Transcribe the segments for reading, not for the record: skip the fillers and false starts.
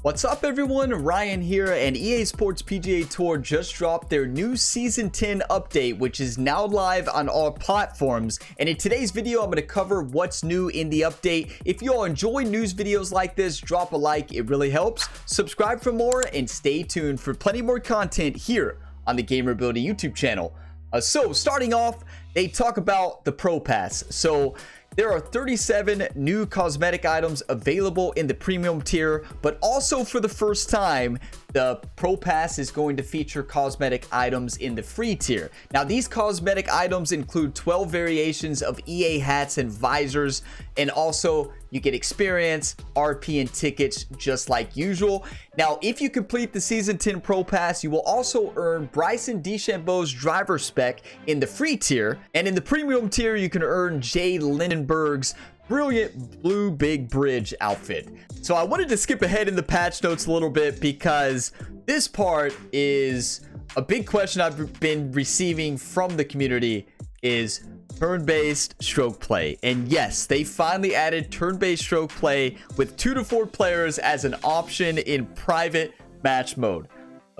What's up everyone, Ryan here, and EA Sports PGA Tour just dropped their new Season 10 update, which is now live on all platforms. And in today's video, I'm going to cover what's new in the update. If you all enjoy news videos like this, drop a like, it really helps. Subscribe for more, and stay tuned for plenty more content here on the Gamerability YouTube channel. So starting off, they talk about the Pro Pass. So there are 37 new cosmetic items available in the premium tier, but also for the first time, the Pro Pass is going to feature cosmetic items in the free tier. Now, these cosmetic items include 12 variations of EA hats and visors, and also you get experience, RP, and tickets just like usual. Now, if you complete the Season 10 Pro Pass, you will also earn Bryson DeChambeau's driver spec in the free tier, and in the premium tier, you can earn Jay Lindenberg's brilliant blue big bridge outfit. So I wanted to skip ahead in the patch notes a little bit because this part is a big question I've been receiving from the community is turn-based stroke play. And yes, they finally added turn-based stroke play with 2 to 4 players as an option in private match mode.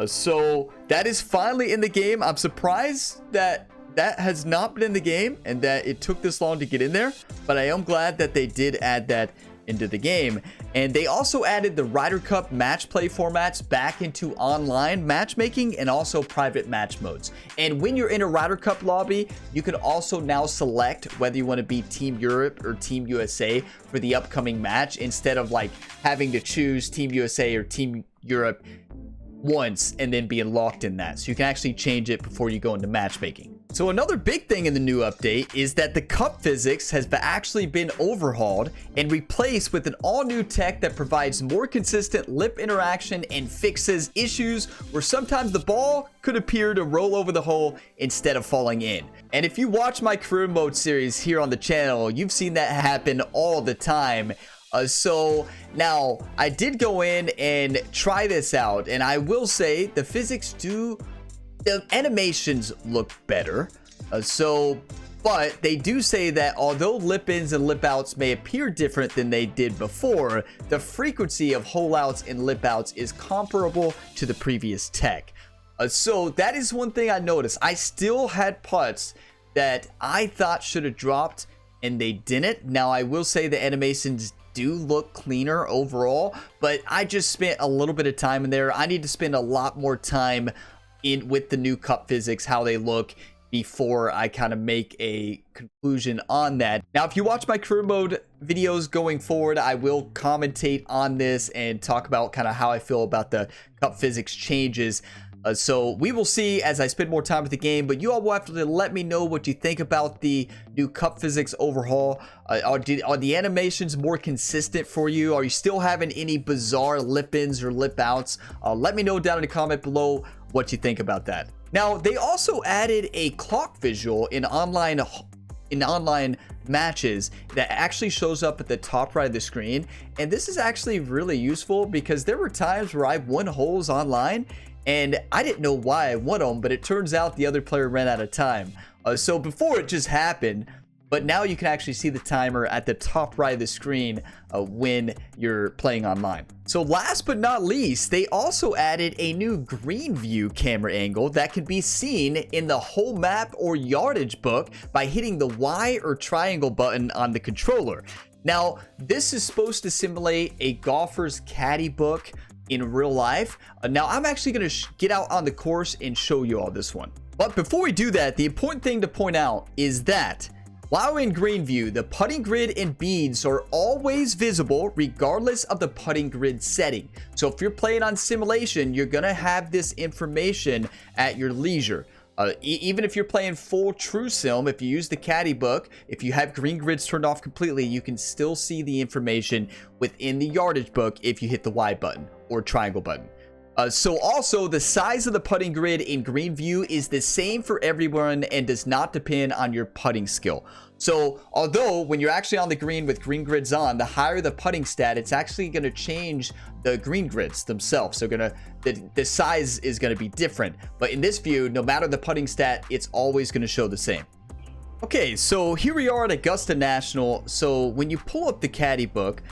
So that is finally in the game. I'm surprised that has not been in the game and that it took this long to get in there, but I am glad that they did add that into the game. And they also added the Ryder Cup match play formats back into online matchmaking and also private match modes. And when you're in a Ryder Cup lobby, you can also now select whether you want to be Team Europe or Team USA for the upcoming match, instead of like having to choose Team USA or Team Europe once and then being locked in that. So you can actually change it before you go into matchmaking. So another big thing in the new update is that the cup physics has actually been overhauled and replaced with an all-new tech that provides more consistent lip interaction and fixes issues where sometimes the ball could appear to roll over the hole instead of falling in. And if you watch my career mode series here on the channel, you've seen that happen all the time. So now I did go in and try this out, and I will say the physics the animations look better. But they do say that although lip ins and lip outs may appear different than they did before, the frequency of hole outs and lip outs is comparable to the previous tech. So that is one thing I noticed. I still had putts that I thought should have dropped and they didn't. Now I will say the animations do look cleaner overall, but I just spent a little bit of time in there. I need to spend a lot more time with the new cup physics, how they look, before I kind of make a conclusion on that. Now, if you watch my career mode videos going forward, I will commentate on this and talk about kind of how I feel about the cup physics changes. So we will see as I spend more time with the game, but you all will have to let me know what you think about the new cup physics overhaul. Are the animations more consistent for you? Are you still having any bizarre lip ins or lip outs? Let me know down in the comment below what you think about that. Now, they also added a clock visual in online matches that actually shows up at the top right of the screen. And this is actually really useful because there were times where I won holes online and I didn't know why I won them, but it turns out the other player ran out of time. So before it just happened, but now you can actually see the timer at the top right of the screen when you're playing online. So last but not least, they also added a new green view camera angle that can be seen in the whole map or yardage book by hitting the Y or triangle button on the controller. Now, this is supposed to simulate a golfer's caddy book in real life. Now, I'm actually going to get out on the course and show you all this one. But before we do that, the important thing to point out is that while in green view, the putting grid and beads are always visible regardless of the putting grid setting. So if you're playing on simulation, you're going to have this information at your leisure. Even if you're playing full true sim, if you use the caddy book, if you have green grids turned off completely, you can still see the information within the yardage book if you hit the Y button or triangle button. So also, the size of the putting grid in green view is the same for everyone and does not depend on your putting skill. So although when you're actually on the green with green grids on, the higher the putting stat, it's actually going to change the green grids themselves. So the size is going to be different. But in this view, no matter the putting stat, it's always going to show the same. Okay, so here we are at Augusta National. So when you pull up the caddy book,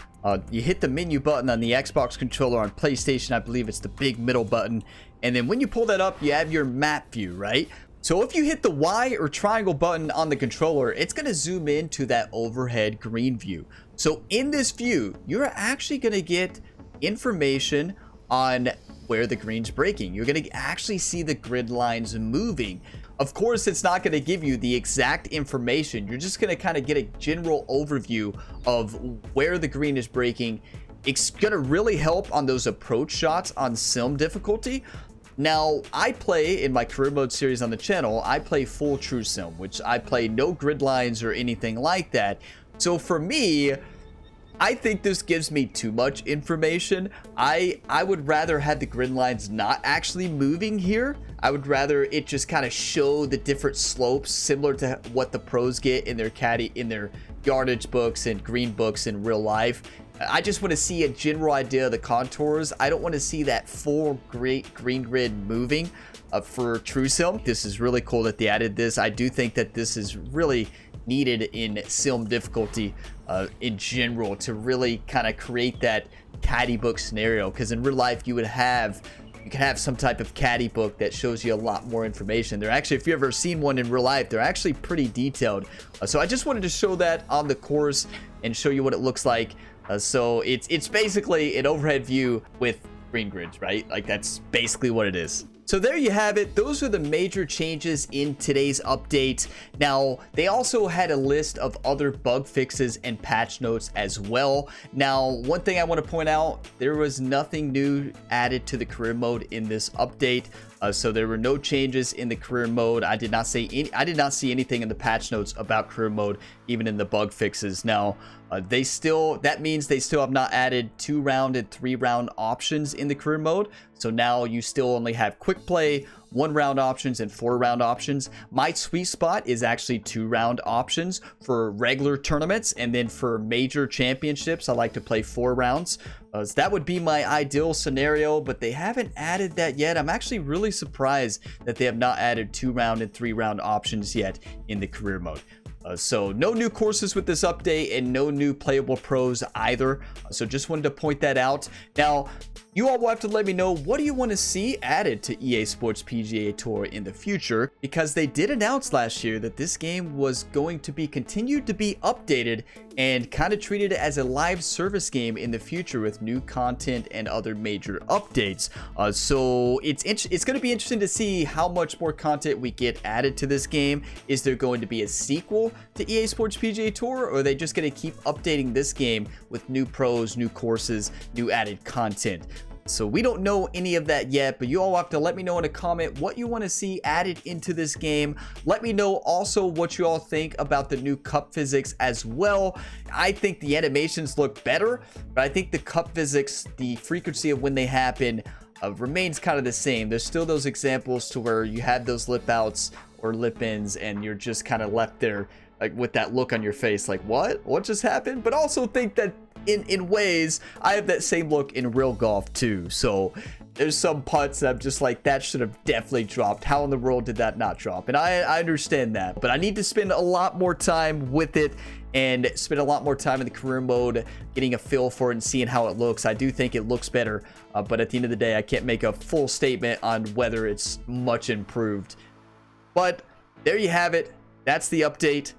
you hit the menu button on the Xbox controller. On PlayStation, I believe it's the big middle button. And then when you pull that up, you have your map view, right? So if you hit the Y or triangle button on the controller, it's going to zoom into that overhead green view. So in this view, you're actually going to get information on where the green's breaking. You're going to actually see the grid lines moving. Of course, it's not going to give you the exact information. You're just going to kind of get a general overview of where the green is breaking. It's going to really help on those approach shots on sim difficulty. Now, I play in my career mode series on the channel, I play full true sim, which I play no grid lines or anything like that. So for me, I think this gives me too much information. I would rather have the grid lines not actually moving here. I would rather it just kind of show the different slopes similar to what the pros get in their yardage books and green books in real life. I just want to see a general idea of the contours. I don't want to see that full great green grid moving for true sim. This is really cool that they added this. I do think that this is really needed in sim difficulty in general to really kind of create that caddy book scenario, because in real life you can have some type of caddy book that shows you a lot more information. They're actually, if you've ever seen one in real life, they're actually pretty detailed. So I just wanted to show that on the course and show you what it looks like. So it's basically an overhead view with green grids, right? Like that's basically what it is. So there you have it. Those are the major changes in today's update. Now, they also had a list of other bug fixes and patch notes as well. Now, one thing I want to point out, there was nothing new added to the career mode in this update. So there were no changes in the career mode. I did not see anything in the patch notes about career mode, even in the bug fixes. Now, that means they still have not added 2-round and 3-round options in the career mode. So now you still only have quick play, 1-round options, and 4-round options. My sweet spot is actually 2-round options for regular tournaments, and then for major championships, I like to play 4 rounds. So that would be my ideal scenario, but they haven't added that yet. I'm actually really surprised that they have not added 2-round and 3-round options yet in the career mode. So no new courses with this update and no new playable pros either. So just wanted to point that out. Now, you all will have to let me know, what do you want to see added to EA Sports PGA Tour in the future? Because they did announce last year that this game was going to be continued to be updated and kind of treated as a live service game in the future with new content and other major updates. So it's going to be interesting to see how much more content we get added to this game. Is there going to be a sequel to EA Sports PGA Tour, or are they just going to keep updating this game with new pros, new courses, new added content? So we don't know any of that yet, but you all have to let me know in a comment what you want to see added into this game. Let me know also what you all think about the new cup physics as well. I think the animations look better, but I think the cup physics, the frequency of when they happen, remains kind of the same. There's still those examples to where you have those lip outs or lip ins and you're just kind of left there like with that look on your face like, what just happened? But also think that in ways I have that same look in real golf too. So there's some putts that I'm just like, that should have definitely dropped. How in the world did that not drop? And I understand that, but I need to spend a lot more time with it and spend a lot more time in the career mode getting a feel for it and seeing how it looks. I do think it looks better, but at the end of the day, I can't make a full statement on whether it's much improved. But there you have it. That's the update.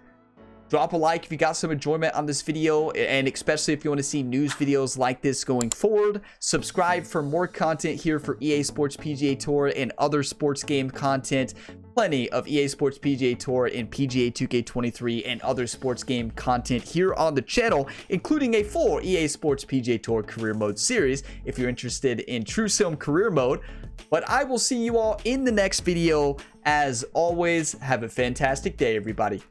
Drop a like if you got some enjoyment on this video, and especially if you want to see news videos like this going forward. Subscribe for more content here for EA Sports PGA Tour and other sports game content. Plenty of EA Sports PGA Tour and PGA 2K23 and other sports game content here on the channel, including a full EA Sports PGA Tour career mode series if you're interested in true sim career mode. But I will see you all in the next video. As always, have a fantastic day, everybody.